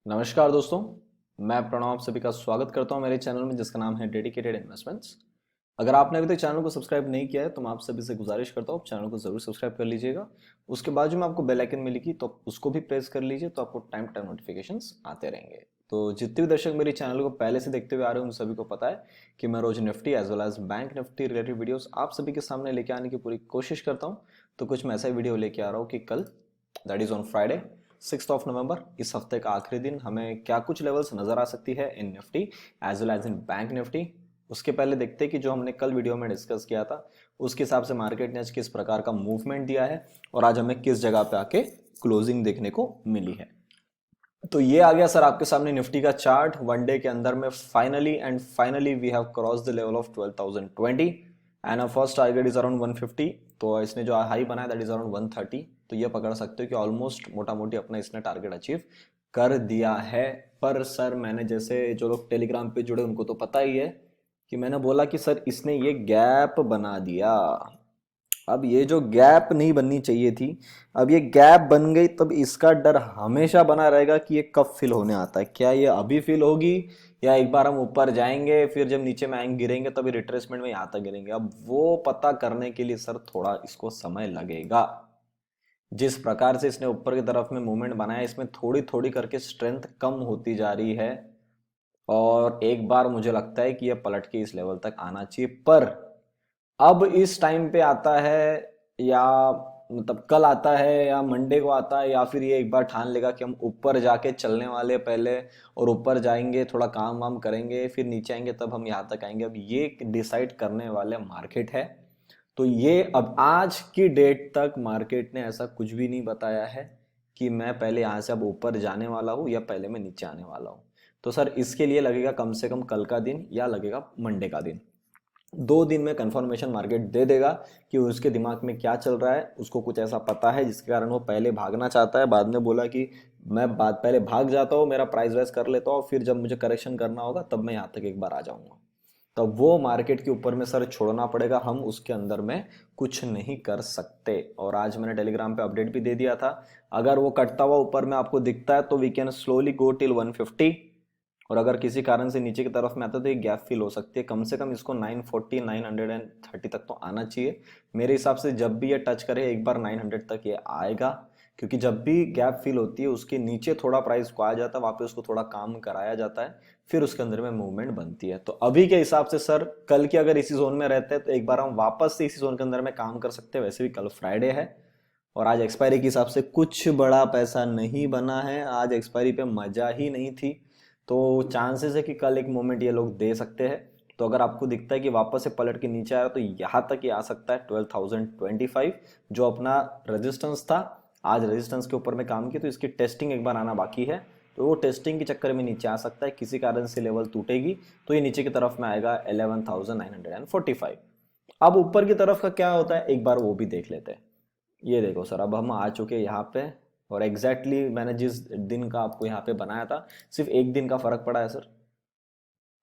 नमस्कार दोस्तों। मैं प्रणव आप सभी का स्वागत करता हूं मेरे चैनल में जिसका नाम है डेडिकेटेड इन्वेस्टमेंट्स। अगर आपने अभी तक चैनल को सब्सक्राइब नहीं किया है तो मैं आप सभी से गुजारिश करता हूं चैनल को जरूर सब्सक्राइब कर लीजिएगा। उसके बाजू में आपको बेल आइकन मिलेगी तो उसको भी प्रेस कर लीजिए तो आपको टाइम टाइम नोटिफिकेशंस आते रहेंगे। तो जितने भी दर्शक मेरे चैनल को पहले से देखते हुए आ रहे हैं उन सभी को पता है कि मैं रोज Nifty as well as bank Nifty related videos आप सभी के सामने लेके आने की पूरी कोशिश करता हूँ। तो कुछ मैं ऐसा वीडियो लेके आ रहा हूँ कि कल दैट इज ऑन फ्राइडे 6 नवंबर इस हफ्ते का आखिरी दिन हमें क्या कुछ लेवल्स नजर आ सकती है in Nifty as well as in bank Nifty. उसके पहले देखते हैं कि जो हमने कल वीडियो में डिस्कस किया था उसके हिसाब से मार्केट ने आज किस प्रकार का मूवमेंट दिया है और आज हमें किस जगह पे आके क्लोजिंग देखने को मिली है। तो ये आ गया सर आपके सामने निफ्टी का चार्ट वन डे के अंदर में finally we have cross the level of 12,020 and a first target is around 150। तो इसने जो हाई बनाया दैट इज अराउंड 130। तो ये पकड़ सकते हो कि ऑलमोस्ट मोटा मोटी अपना इसने टारगेट अचीव कर दिया है। पर सर मैंने जैसे जो लोग टेलीग्राम पे जुड़े उनको तो पता ही है कि मैंने बोला कि सर इसने ये गैप बना दिया। अब ये जो गैप नहीं बननी चाहिए थी, अब ये गैप बन गई तब इसका डर हमेशा बना रहेगा कि ये कब फिल होने आता है। क्या ये अभी फिल होगी या एक बार हम ऊपर जाएंगे फिर जब नीचे में आएंगे गिरेंगे तभी रिट्रेसमेंट में यहाँ तक गिरेंगे। अब वो पता करने के लिए सर थोड़ा इसको समय लगेगा। जिस प्रकार से इसने ऊपर की तरफ में मूवमेंट बनाया इसमें थोड़ी थोड़ी करके स्ट्रेंथ कम होती जा रही है और एक बार मुझे लगता है कि ये पलट के इस लेवल तक आना चाहिए। पर अब इस टाइम पे आता है या मतलब कल आता है या मंडे को आता है या फिर ये एक बार ठान लेगा कि हम ऊपर जाके चलने वाले पहले और ऊपर जाएंगे थोड़ा काम वाम करेंगे फिर नीचे आएंगे तब हम यहाँ तक आएंगे। अब ये डिसाइड करने वाले मार्केट है। तो ये अब आज की डेट तक मार्केट ने ऐसा कुछ भी नहीं बताया है कि मैं पहले यहाँ से अब ऊपर जाने वाला हूँ या पहले मैं नीचे आने वाला हूँ। तो सर इसके लिए लगेगा कम से कम कल का दिन या लगेगा मंडे का दिन। 2 दिन में कंफर्मेशन मार्केट दे देगा कि उसके दिमाग में क्या चल रहा है। उसको कुछ ऐसा पता है जिसके कारण वो पहले भागना चाहता है, बाद में बोला कि मैं बाद पहले भाग जाता हूँ मेरा प्राइस वाइज कर लेता हूँ फिर जब मुझे करेक्शन करना होगा तब मैं यहाँ तक एक बार आ जाऊंगा। तब वो मार्केट के ऊपर में सर छोड़ना पड़ेगा, हम उसके अंदर में कुछ नहीं कर सकते। और आज मैंने टेलीग्राम पे अपडेट भी दे दिया था अगर वो कटता हुआ ऊपर में आपको दिखता है तो we can slowly go till 150 और अगर किसी कारण से नीचे की तरफ में आता है तो एक गैप फिल हो सकती है। कम से कम इसको 940 930 तक तो आना चाहिए मेरे हिसाब से। जब भी ये टच करे एक बार 900 तक ये आएगा क्योंकि जब भी गैप फिल होती है उसके नीचे थोड़ा प्राइस को आ जाता है वहाँ पे उसको थोड़ा काम कराया जाता है फिर उसके अंदर में मूवमेंट बनती है। तो अभी के हिसाब से सर कल के अगर इसी जोन में रहते हैं तो एक बार हम वापस से इसी जोन के अंदर में काम कर सकते हैं। वैसे भी कल फ्राइडे है और आज एक्सपायरी के हिसाब से कुछ बड़ा पैसा नहीं बना है, आज एक्सपायरी पे मजा ही नहीं थी। तो चांसेस है कि कल एक मोमेंट ये लोग दे सकते हैं। तो अगर आपको दिखता है कि वापस से पलट के नीचे आया तो यहाँ तक ये आ सकता है 12,025 जो अपना रेजिस्टेंस था। आज रेजिस्टेंस के ऊपर में काम किया तो इसकी टेस्टिंग एक बार आना बाकी है। तो वो टेस्टिंग के चक्कर में नीचे आ सकता है, किसी कारण से लेवल टूटेगी तो ये नीचे की तरफ में आएगा 11,945। अब ऊपर की तरफ का क्या होता है एक बार वो भी देख लेते हैं। ये देखो सर अब हम आ चुके हैं यहाँ पे और मैंने जिस दिन का आपको यहाँ पे बनाया था सिर्फ एक दिन का फर्क पड़ा है सर।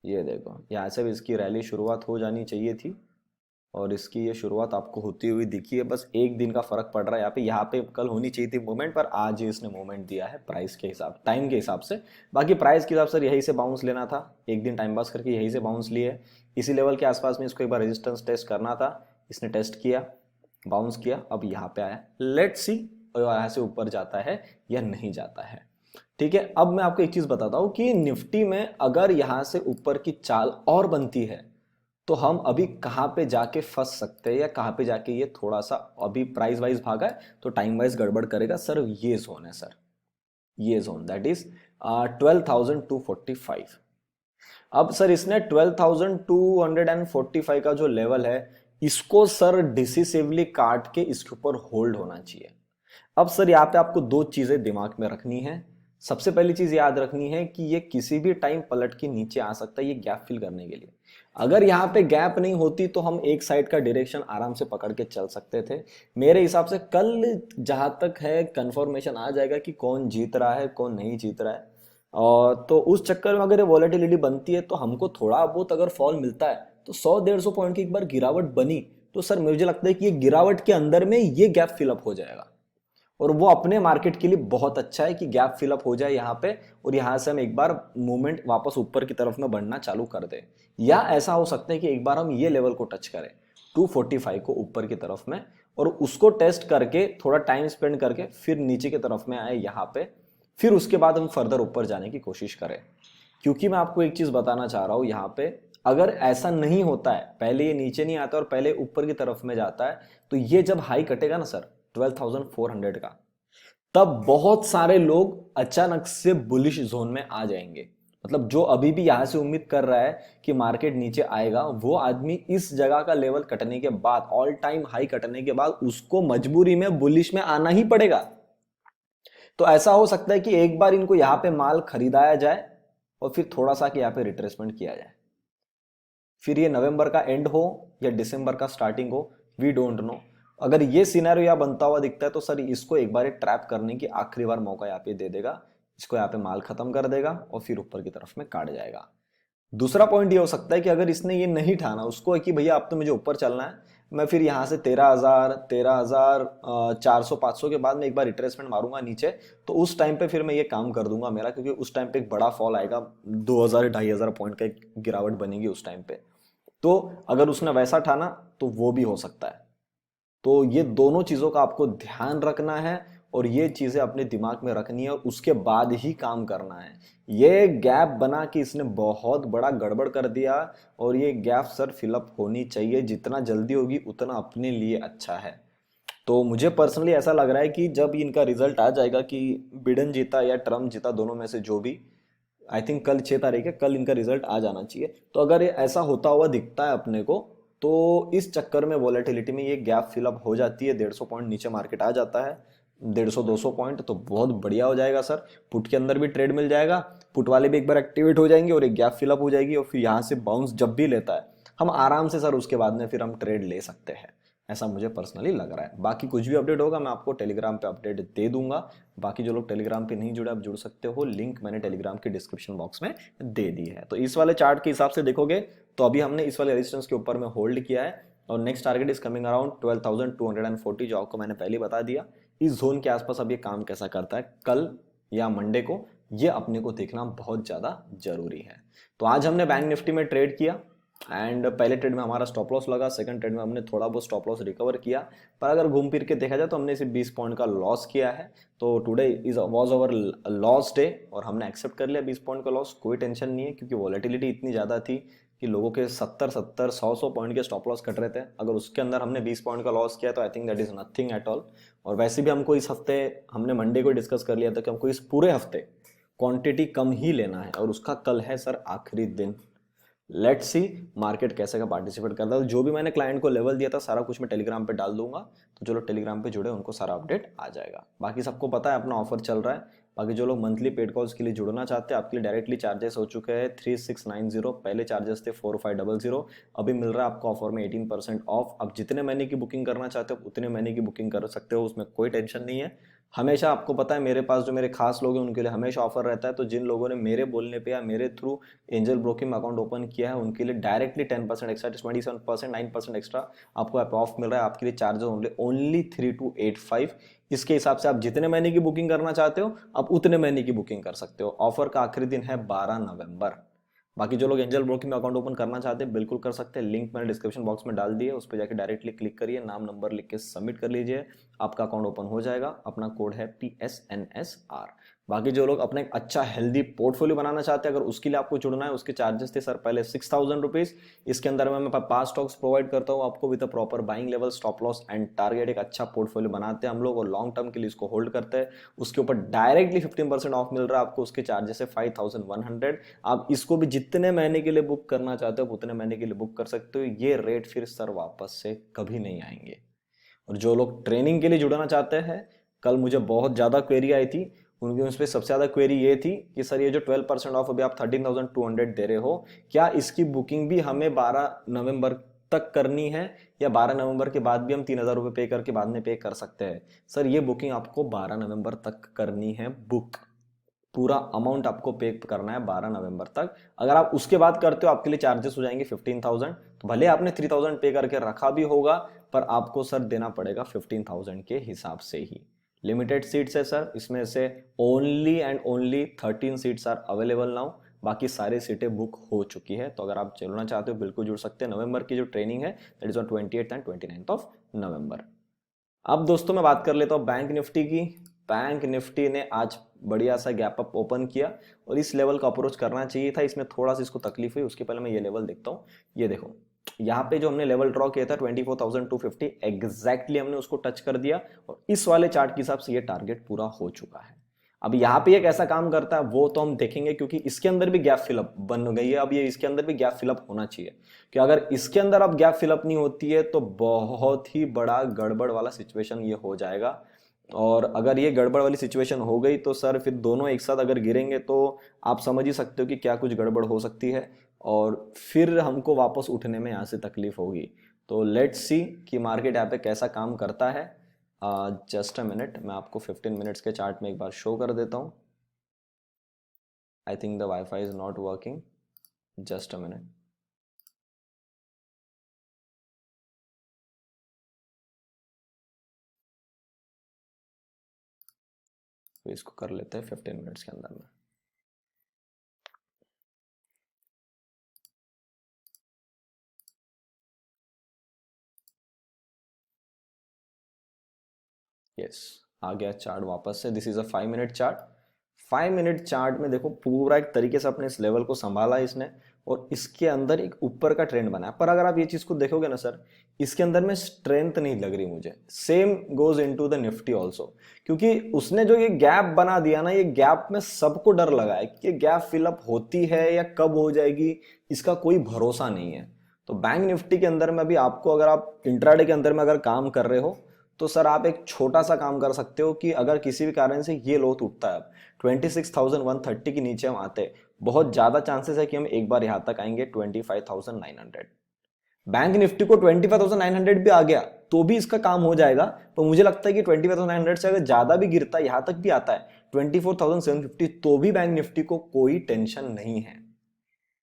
ये देखो यहाँ से भी इसकी रैली शुरुआत हो जानी चाहिए थी और इसकी ये शुरुआत आपको होती हुई दिखी है। बस एक दिन का फर्क पड़ रहा है यहाँ पे कल होनी चाहिए थी मूवमेंट पर आज ही इसने मूवमेंट दिया है प्राइस के हिसाब टाइम के हिसाब से। बाकी प्राइस के हिसाब से यही से बाउंस लेना था, एक दिन टाइम पास करके यही से बाउंस लिए। इसी लेवल के आसपास में इसको एक बार रेजिस्टेंस टेस्ट करना था, इसने टेस्ट किया बाउंस किया अब यहाँ पे आया। लेट्स सी यहाँ से ऊपर जाता है या नहीं जाता है। ठीक है अब मैं आपको एक चीज बताता हूं कि निफ्टी में अगर यहां से ऊपर की चाल और बनती है तो हम अभी कहां पे जाके फंस सकते हैं या कहां पे जाके ये थोड़ा सा अभी प्राइस वाइज भागा है तो टाइम वाइज गड़बड़ करेगा सर। ये जोन है सर, ये जोन दैट इज 12,245। अब सर इसने 12,245 का जो लेवल है इसको सर डिसिसिवली काट के इसके ऊपर होल्ड होना चाहिए। अब सर यहाँ पे आपको दो चीजें दिमाग में रखनी है। सबसे पहली चीज याद रखनी है कि ये किसी भी टाइम पलट के नीचे आ सकता है ये गैप फिल करने के लिए। अगर यहाँ पे गैप नहीं होती तो हम एक साइड का डायरेक्शन आराम से पकड़ के चल सकते थे। मेरे हिसाब से कल जहां तक है कंफर्मेशन आ जाएगा कि कौन जीत रहा है कौन नहीं जीत रहा है। और तो उस चक्कर में अगर ये वॉलेटिलिटी बनती है तो हमको थोड़ा बहुत अगर फॉल मिलता है तो 100-150 पॉइंट की एक बार गिरावट बनी तो सर मुझे लगता है कि ये गिरावट के अंदर में ये गैप फिलअप हो जाएगा और वो अपने मार्केट के लिए बहुत अच्छा है कि गैप फिलअप हो जाए यहाँ पे और यहाँ से हम एक बार मूवमेंट वापस ऊपर की तरफ में बढ़ना चालू कर दें। या ऐसा हो सकता है कि एक बार हम ये लेवल को टच करें 245 को ऊपर की तरफ में, और उसको टेस्ट करके थोड़ा टाइम स्पेंड करके फिर नीचे की तरफ में आए यहाँ पे, फिर उसके बाद हम फर्दर ऊपर जाने की कोशिश करें। क्योंकि मैं आपको एक चीज बताना चाह रहा हूं यहाँ पे, अगर ऐसा नहीं होता है, पहले ये नीचे नहीं आता और पहले ऊपर की तरफ में जाता है, तो ये जब हाई कटेगा ना सर 12,400 का, तब बहुत सारे लोग अचानक से बुलिश जोन में आ जाएंगे। मतलब जो अभी भी यहां से उम्मीद कर रहा है कि मार्केट नीचे आएगा, वो आदमी इस जगह का लेवल कटने के बाद, ऑल टाइम हाई कटने के बाद, उसको मजबूरी में बुलिश में आना ही पड़ेगा। तो ऐसा हो सकता है कि एक बार इनको यहां पे माल खरीदाया जाए और फिर थोड़ा सा कि यहाँ पे रिट्रेसमेंट किया जाए, फिर ये नवंबर का एंड हो या दिसंबर का स्टार्टिंग हो, वी डोंट नो। अगर ये सिनेरियो यहाँ बनता हुआ दिखता है तो सर इसको एक बार ट्रैप करने की आखिरी बार मौका यहाँ पे दे देगा, इसको यहाँ पे माल खत्म कर देगा और फिर ऊपर की तरफ में काट जाएगा। दूसरा पॉइंट ये हो सकता है कि अगर इसने ये नहीं ठाना उसको कि भैया अब तो मुझे ऊपर चलना है, मैं फिर यहाँ से 13,400 के बाद में एक बार रिट्रेसमेंट मारूंगा नीचे, तो उस टाइम पे फिर मैं ये काम कर दूंगा मेरा, क्योंकि उस टाइम पे एक बड़ा फॉल आएगा, 2,000-2,500 पॉइंट का एक गिरावट बनेगी उस टाइम पे। तो अगर उसने वैसा ठाना तो वो भी हो सकता है। तो ये दोनों चीजों का आपको ध्यान रखना है और ये चीजें अपने दिमाग में रखनी है और उसके बाद ही काम करना है। ये गैप बना कि इसने बहुत बड़ा गड़बड़ कर दिया और ये गैप सर फिलअप होनी चाहिए, जितना जल्दी होगी उतना अपने लिए अच्छा है। तो मुझे पर्सनली ऐसा लग रहा है कि जब इनका रिजल्ट आ जाएगा कि बिडेन जीता या ट्रम्प जीता, दोनों में से जो भी, आई थिंक कल 6 तारीख है, कल इनका रिजल्ट आ जाना चाहिए। तो अगर ये ऐसा होता हुआ दिखता है अपने को, तो इस चक्कर में वॉलेटिलिटी में ये गैप फिलअप हो जाती है, 150 पॉइंट नीचे मार्केट आ जाता है, 150-200 पॉइंट, तो बहुत बढ़िया हो जाएगा सर। पुट के अंदर भी ट्रेड मिल जाएगा, पुट वाले भी एक बार एक्टिवेट हो जाएंगे और एक गैप फिलअप हो जाएगी, और फिर यहाँ से बाउंस जब भी लेता है हम आराम से सर उसके बाद में फिर हम ट्रेड ले सकते हैं। ऐसा मुझे पर्सनली लग रहा है। बाकी कुछ भी अपडेट होगा मैं आपको टेलीग्राम पे अपडेट दे दूंगा। बाकी जो लोग टेलीग्राम पे नहीं जुड़े आप जुड़ सकते हो, लिंक मैंने टेलीग्राम के डिस्क्रिप्शन बॉक्स में दे दी है। तो इस वाले चार्ट के हिसाब से देखोगे तो अभी हमने इस वाले रेजिस्टेंस के ऊपर में होल्ड किया है और next target is coming around 12,240, जो आपको मैंने पहले बता दिया। इस जोन के आसपास अब ये काम कैसा करता है कल या मंडे को, ये अपने को देखना बहुत ज़्यादा जरूरी है। तो आज हमने बैंक निफ्टी में ट्रेड किया एंड पहले ट्रेड में हमारा स्टॉप लॉस लगा, सेकंड ट्रेड में हमने थोड़ा बहुत स्टॉप लॉस रिकवर किया, पर अगर घूम फिर के देखा जाए तो हमने सिर्फ 20 पॉइंट का लॉस किया है। तो today is was our loss day और हमने एक्सेप्ट कर लिया 20 पॉइंट का लॉस। कोई टेंशन नहीं है क्योंकि वॉलेटिलिटी इतनी ज़्यादा थी कि लोगों के 70-70, 100-100 पॉइंट के स्टॉप लॉस कट रहे थे। अगर उसके अंदर हमने 20 पॉइंट का लॉस किया तो I think that is nothing at all. और वैसे भी हमको इस हफ्ते, हमने मंडे को डिस्कस कर लिया था कि हमको इस पूरे हफ्ते क्वांटिटी कम ही लेना है और उसका कल है सर आखिरी दिन। लेट्स सी मार्केट कैसे का पार्टिसिपेट करता है। जो भी मैंने क्लाइंट को लेवल दिया था सारा कुछ मैं टेलीग्राम पे डाल दूंगा, तो जो लोग टेलीग्राम पे जुड़े उनको सारा अपडेट आ जाएगा। बाकी सबको पता है अपना ऑफर चल रहा है। बाकी जो लोग मंथली पेड कॉल्स के लिए जुड़ना चाहते हैं आपके लिए डायरेक्टली चार्जेस हो चुके हैं 3690, पहले चार्जेस थे 4500, अभी मिल रहा है आपको ऑफर में 18% ऑफ। अब जितने महीने की बुकिंग करना चाहते हो उतने महीने की बुकिंग कर सकते हो, उसमें कोई टेंशन नहीं है। हमेशा आपको पता है मेरे पास जो मेरे खास लोग हैं उनके लिए हमेशा ऑफर रहता है। तो जिन लोगों ने मेरे बोलने पे या मेरे थ्रू एंजल ब्रोकिंग में अकाउंट ओपन किया है उनके लिए डायरेक्टली 10% एक्स्ट्रा, 27%, 9% एक्स्ट्रा आपको ऑफ मिल रहा है। आपके लिए चार्जेस ओनली 3285। इसके हिसाब से आप जितने महीने की बुकिंग करना चाहते हो आप उतने महीने की बुकिंग कर सकते हो। ऑफर का आखिरी दिन है 12 नवंबर। बाकी जो लोग एंजल ब्रोकिंग में अकाउंट ओपन करना चाहते हैं बिल्कुल कर सकते हैं, लिंक मैंने डिस्क्रिप्शन बॉक्स में डाल दी है, उस पर जाकर डायरेक्टली क्लिक करिए, नाम नंबर लिख के सबमिट कर लीजिए, आपका अकाउंट ओपन हो जाएगा। अपना कोड है PSNSR। बाकी जो लोग अपना एक अच्छा हेल्दी पोर्टफोलियो बनाना चाहते हैं अगर उसके लिए आपको जुड़ना है, उसके चार्जेस थे सर पहले 6000 रुपीज। इसके अंदर मैं 5 स्टॉक्स प्रोवाइड करता हूँ आपको with proper buying level, stop loss and target. एक अच्छा पोर्टफोलियो बनाते हैं हम लोग और लॉन्ग टर्म के लिए इसको होल्ड करते हैं। उसके ऊपर डायरेक्टली 15% ऑफ मिल रहा है आपको, उसके चार्जेस है 5100। आप इसको भी जितने महीने के लिए बुक करना चाहते हो उतने महीने के लिए बुक कर सकते हो। ये रेट फिर सर वापस से कभी नहीं आएंगे। और जो लोग ट्रेनिंग के लिए जुड़ना चाहते हैं, कल मुझे बहुत ज़्यादा क्वेरी आई थी, उनकी उस पर सबसे ज़्यादा क्वेरी ये थी कि सर ये जो 12% ऑफ अभी आप 13,200 दे रहे हो, क्या इसकी बुकिंग भी हमें 12 नवंबर तक करनी है या 12 नवंबर के बाद भी हम 3,000 रुपये पे करके बाद में पे कर सकते हैं? सर ये बुकिंग आपको 12 नवंबर तक करनी है बुक, पूरा अमाउंट आपको पे करना है 12 नवंबर तक। अगर आप उसके बाद करते हो आपके लिए चार्जेस हो जाएंगे 15,000। तो भले आपने 3,000 पे करके रखा भी होगा पर आपको सर देना पड़ेगा 15,000 के हिसाब से ही। लिमिटेड सीट्स है सर, इसमें से only and only 13 seats are available now, बाकी सारी सीटें बुक हो चुकी है। तो अगर आप जुड़ना चाहते हो बिल्कुल जुड़ सकते हैं। नवंबर की जो ट्रेनिंग है that is on 28th and 29th of November. अब दोस्तों मैं बात कर लेता हूँ बैंक निफ्टी की। बैंक निफ्टी ने आज बढ़िया सा गैप अप ओपन किया और इस लेवल का अप्रोच करना चाहिए था, इसमें थोड़ा सा इसको तकलीफ हुई। उसके पहले मैं ये लेवल देखता हूँ। ये देखो यहाँ पे जो हमने लेवल ड्रॉ किया था 24,250 एग्जैक्टली हमने उसको टच कर दिया और इस वाले चार्ट के हिसाब से ये टारगेट पूरा हो चुका है। अब यहाँ पे ये कैसा काम करता है वो तो हम देखेंगे, क्योंकि इसके अंदर भी गैप फिलअप बन गई है। अब ये इसके अंदर भी गैप फिलअप होना चाहिए, कि अगर इसके अंदर अब गैप फिलअप नहीं होती है तो बहुत ही बड़ा गड़बड़ वाला सिचुएशन ये हो जाएगा। और अगर ये गड़बड़ वाली सिचुएशन हो गई तो सर फिर दोनों एक साथ अगर गिरेंगे तो आप समझ ही सकते हो कि क्या कुछ गड़बड़ हो सकती है और फिर हमको वापस उठने में यहाँ से तकलीफ होगी। तो लेट्स सी कि मार्केट यहाँ पे कैसा काम करता है। जस्ट अ मिनट, मैं आपको 15 मिनट्स के चार्ट में एक बार शो कर देता हूँ। I think the wifi is not working, just a minute. तो इसको कर लेते हैं 15 मिनट्स के अंदर में। यस, आ गया चार्ट वापस से। This is a 5 minute chart. 5 minute chart में देखो पूरा एक तरीके से अपने इस लेवल को संभाला इसने और इसके अंदर एक ऊपर का ट्रेंड बनाया। पर अगर आप ये चीज को देखोगे ना सर, इसके अंदर में स्ट्रेंथ नहीं लग रही मुझे। Same goes into the Nifty also, क्योंकि उसने जो ये गैप बना दिया ना, ये गैप में सबको डर लगा है कि ये गैप फिलअप होती है या कब हो जाएगी, इसका कोई भरोसा नहीं है। तो बैंक निफ्टी के अंदर में अभी आपको, अगर आप इंट्राडे के अंदर में अगर काम कर रहे हो तो सर आप एक छोटा सा काम कर सकते हो कि अगर किसी भी कारण से ये लो टूटता है, 26,130 के नीचे हम आते हैं, बहुत ज्यादा चांसेस है कि हम एक बार यहां तक आएंगे 25,900। बैंक निफ्टी को 25,900 भी आ गया तो भी इसका काम हो जाएगा। तो मुझे लगता है कि 25,900 से अगर ज्यादा भी गिरता है, यहां तक भी आता है 24,750, तो भी बैंक निफ्टी को कोई टेंशन नहीं है।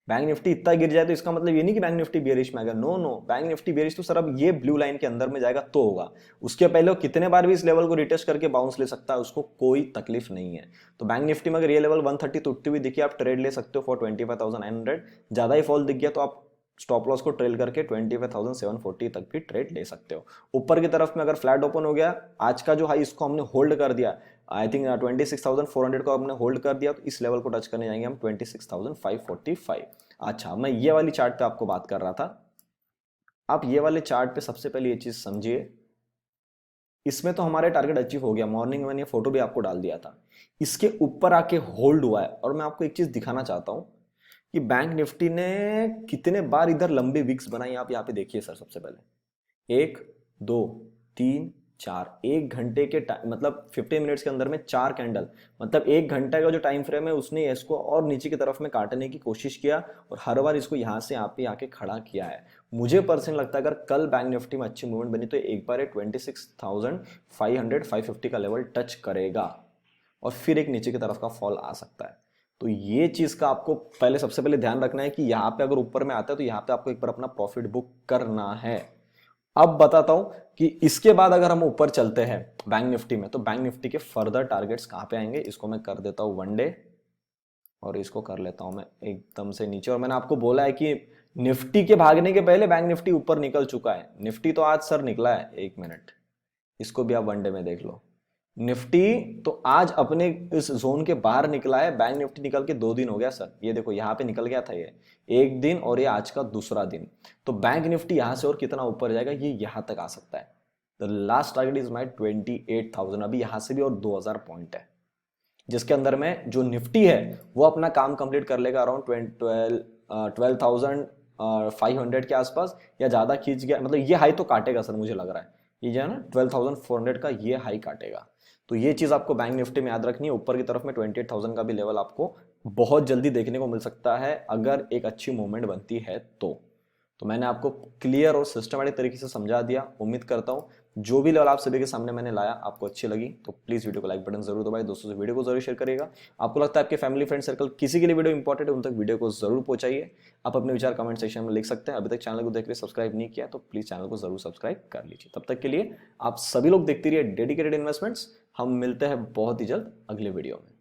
बैंक निफ्टी इतना गिर जाए तो इसका मतलब ये नहीं कि बैंक निफ्टी बेरिश में आएगा। No no, bank Nifty bearish तो सर अब ये ब्लू लाइन के अंदर में जाएगा तो होगा। उसके पहले वो कितने बार भी इस लेवल को रिटेस्ट करके बाउंस ले सकता है, उसको कोई तकलीफ नहीं है। तो बैंक निफ्टी में अगर ये लेवल 130 टूटती हुई दिखी, आप ट्रेड ले सकते हो फॉर 25,900। ज्यादा ही फॉल दिख गया तो आप स्टॉप लॉस को ट्रेल करके 25,740 तक भी ट्रेड ले सकते हो। ऊपर की तरफ में अगर फ्लैट ओपन हो गया, आज का जो हाई इसको हमने होल्ड कर दिया, आई थिंक 26,400 को हमने होल्ड कर दिया, तो इस लेवल को टच करने जाएंगे हम 26,545। अच्छा, मैं ये वाली चार्ट पे आपको बात कर रहा था। आप ये वाले चार्ट पे सबसे पहले ये चीज समझिए, इसमें तो हमारे टारगेट अचीव हो गया। मॉर्निंग में मैंने फोटो भी आपको डाल दिया था, इसके ऊपर आके होल्ड हुआ है। और मैं आपको एक चीज दिखाना चाहता हूं कि बैंक निफ्टी ने कितने बार इधर लंबी विक्स बनाई। आप यहाँ पे देखिए सर, सबसे पहले 1 2 3 4, 1 घंटे के मतलब 15 मिनट्स के अंदर में 4 कैंडल, मतलब 1 घंटे का जो टाइम फ्रेम है उसने इसको और नीचे की तरफ में काटने की कोशिश किया और हर बार इसको यहाँ से आप पे आके खड़ा किया है। मुझे पर्सनल लगता है अगर कल बैंक निफ्टी में अच्छी मूवमेंट बनी तो एक बार 26,500 550 का लेवल टच करेगा और फिर एक नीचे की तरफ का फॉल आ सकता है। तो ये चीज का आपको पहले सबसे पहले ध्यान रखना है कि यहाँ पे अगर ऊपर में आता है तो यहाँ पे आपको एक बार अपना प्रॉफिट बुक करना है। अब बताता हूं कि इसके बाद अगर हम ऊपर चलते हैं बैंक निफ्टी में, तो बैंक निफ्टी के फर्दर टारगेट्स कहां पे आएंगे। इसको मैं कर देता हूं 1 डे और इसको कर लेता हूं मैं एकदम से नीचे। और मैंने आपको बोला है कि निफ्टी के भागने के पहले बैंक निफ्टी ऊपर निकल चुका है। निफ्टी तो आज सर निकला है, 1 मिनट, इसको भी आप 1 डे में देख लो। निफ्टी तो आज अपने इस जोन के बाहर निकला है। बैंक निफ्टी निकल के 2 दिन हो गया सर, ये देखो यहाँ पे निकल गया था ये 1 दिन और ये आज का दूसरा दिन। तो बैंक निफ्टी यहां से और कितना ऊपर जाएगा, ये यहां तक आ सकता है। The last target is my 28,000। अभी यहां से भी और 2,000 पॉइंट है, जिसके अंदर में जो निफ्टी है वो अपना काम कंप्लीट कर लेगा अराउंड 12,500 के आसपास, या ज्यादा खींच गया मतलब ये हाई तो काटेगा सर, मुझे लग रहा है ये जो है ना 12,400 का ये हाई काटेगा। तो ये चीज आपको बैंक निफ्टी में याद रखनी है। ऊपर की तरफ में 28,000 का भी लेवल आपको बहुत जल्दी देखने को मिल सकता है अगर एक अच्छी मूवमेंट बनती है तो मैंने आपको क्लियर और सिस्टमैटिक तरीके से समझा दिया। उम्मीद करता हूं जो भी लेवल आप सभी के सामने मैंने लाया आपको अच्छी लगी तो प्लीज वीडियो को लाइक बटन जरूर दबाएं, दोस्तों से वीडियो को जरूर शेयर करिएगा। आपको लगता है आपके फैमिली फ्रेंड सर्कल किसी के लिए वीडियो इंपॉर्टेंट है, उन तक वीडियो को जरूर पहुंचाइए। आप अपने विचार कमेंट सेक्शन में लिख सकते हैं। अभी तक चैनल को देख रहे सब्सक्राइब नहीं किया तो प्लीज चैनल को जरूर सब्सक्राइब कर लीजिए। तब तक के लिए आप सभी लोग देखते रहिए डेडिकेटेड इन्वेस्टमेंट्स। हम मिलते हैं बहुत ही जल्द अगले वीडियो में।